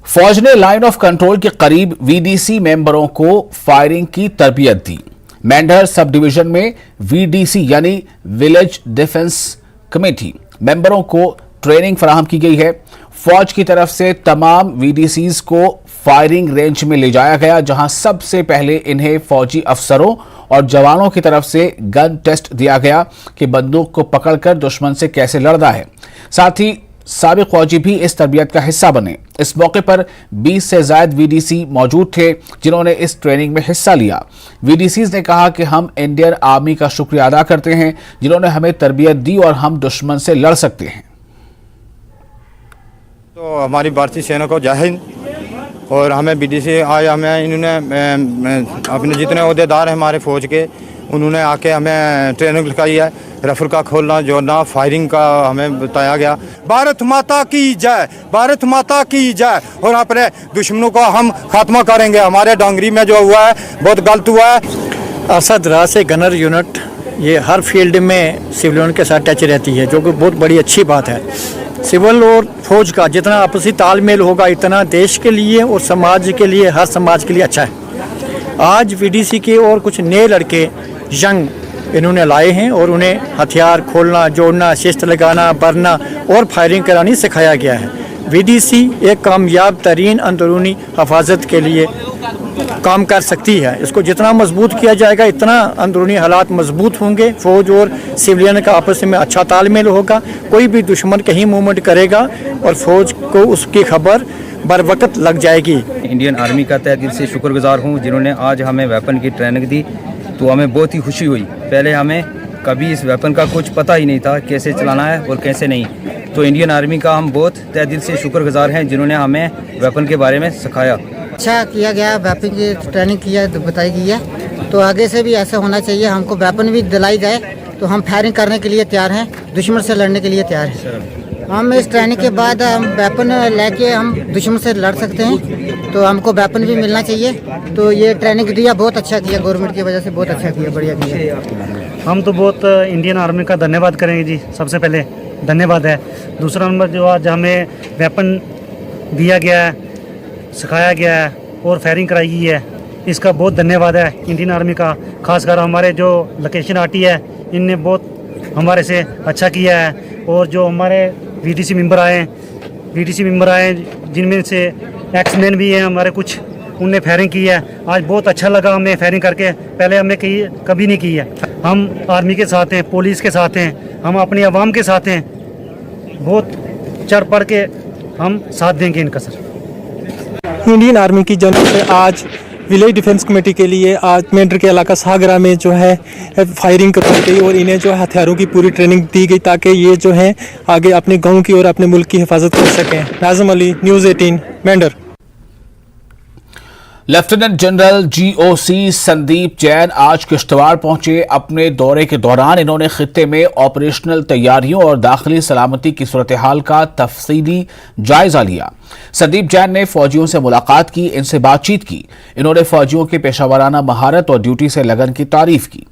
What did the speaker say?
फौज ने line of control के करीब वीडीसी मेंबरों को फायरिंग की तरबियत दी। मेंढर सब डिवीजन में वीडीसी यानी विलेज डिफेंस कमेटी मेंबरों को ट्रेनिंग फराहम की गई है। फौज की तरफ से तमाम वीडीसीज को फायरिंग रेंज में ले जाया गया, जहां सबसे पहले इन्हें फौजी अफसरों और जवानों की तरफ से गन टेस्ट दिया गया कि बंदूक को पकड़कर दुश्मन से कैसे लड़ना है। साथ ही साबिक फौजी भी इस तरबियत का हिस्सा बने। इस मौके पर 20 से ज्यादा वीडीसी मौजूद थे जिन्होंने इस ट्रेनिंग में हिस्सा लिया। वीडीसीज ने कहा कि हम इंडियन आर्मी का शुक्रिया अदा करते हैं जिन्होंने हमें तरबियत दी और हम दुश्मन से लड़ सकते हैं। तो हमारी भारतीय सेना को जय हिंद। और हमें वीडीसी आज हमें इन्होंने अपने जितने ओहदेदार हैं हमारे फौज के, उन्होंने आके हमें ट्रेनिंग लिखाई है। रफल का खोलना जोड़ना फायरिंग का हमें बताया गया। भारत माता की जय, भारत माता की जय। और अपने दुश्मनों को हम खात्मा करेंगे। हमारे डांगरी में जो हुआ है बहुत गलत हुआ है। अरसा दराज से गनर यूनिट ये हर फील्ड में सिविलियन के साथ टच रहती है, जो कि बहुत बड़ी अच्छी बात है। सिविल और फौज का जितना आपसी तालमेल होगा इतना देश के लिए और समाज के लिए, हर समाज के लिए अच्छा है। आज वीडीसी के और कुछ नए लड़के यंग इन्होंने लाए हैं और उन्हें हथियार खोलना, जोड़ना, शिस्त लगाना, बरना और फायरिंग करानी सिखाया गया है। वीडीसी एक कामयाब तरीन अंदरूनी हिफाजत के लिए काम कर सकती है। इसको जितना मजबूत किया जाएगा इतना अंदरूनी हालात मजबूत होंगे। फौज और सिविलियन का आपस में अच्छा तालमेल होगा। कोई भी दुश्मन कहीं मूवमेंट करेगा और फौज को उसकी खबर बर वक्त लग जाएगी। इंडियन आर्मी का तहे दिल से शुक्रगुजार हूँ जिन्होंने आज हमें वेपन की ट्रेनिंग दी, तो हमें बहुत ही खुशी हुई। पहले हमें कभी इस वेपन का कुछ पता ही नहीं था, कैसे चलाना है और कैसे नहीं। तो इंडियन आर्मी का हम बहुत तहे दिल से शुक्रगुजार हैं जिन्होंने हमें वेपन के बारे में सिखाया। अच्छा किया गया, वेपन की ट्रेनिंग किया बताई गई है, तो आगे से भी ऐसा होना चाहिए। हमको वेपन भी दिलाई जाए तो हम फायरिंग करने के लिए तैयार हैं, दुश्मन से लड़ने के लिए तैयार हैं। हम इस ट्रेनिंग के बाद हम वेपन लेके हम दुश्मन से लड़ सकते हैं, तो हमको वेपन भी मिलना चाहिए। तो ये ट्रेनिंग दिया, बहुत अच्छा किया, गवर्नमेंट की वजह से बहुत अच्छा किया, बढ़िया किया। हम तो बहुत इंडियन आर्मी का धन्यवाद करेंगे जी। सबसे पहले धन्यवाद है। दूसरा नंबर जो आज हमें वेपन दिया गया है, सिखाया गया है और फायरिंग कराई गई है, इसका बहुत धन्यवाद है इंडियन आर्मी का। खासकर हमारे जो लोकेशन आरटी है इनने बहुत हमारे से अच्छा किया है। और जो हमारे वीडीसी मेंबर आए जिनमें से एक्समैन भी हैं हमारे कुछ, उनने फायरिंग की है। आज बहुत अच्छा लगा हमें फायरिंग करके, पहले हमने कभी नहीं की है। हम आर्मी के साथ हैं, पुलिस के साथ हैं, हम अपनी आवाम के साथ हैं। बहुत चढ़ पड़ के हम साथ देंगे इनका सर। इंडियन आर्मी की जानब से आज विलेज डिफेंस कमेटी के लिए आज मेंढर के इलाका सागरा में जो है फायरिंग करवाई गई और इन्हें जो हथियारों की पूरी ट्रेनिंग दी गई ताकि ये जो है आगे अपने गांव की और अपने मुल्क की हिफाजत कर सकें। Nazim Ali, news 18, Mendhar. Lieutenant general GOC Sandeep Jain आज किश्तवाड़ पहुंचे। अपने दौरे के दौरान इन्होंने खित्ते में ऑपरेशनल तैयारियों और दाखिली सलामती की सूरत हाल का तफसीली जायजा लिया। संदीप जैन ने फौजियों से मुलाकात की, इनसे बातचीत की। इन्होंने फौजियों के पेशावराना महारत और ड्यूटी से लगन की तारीफ की।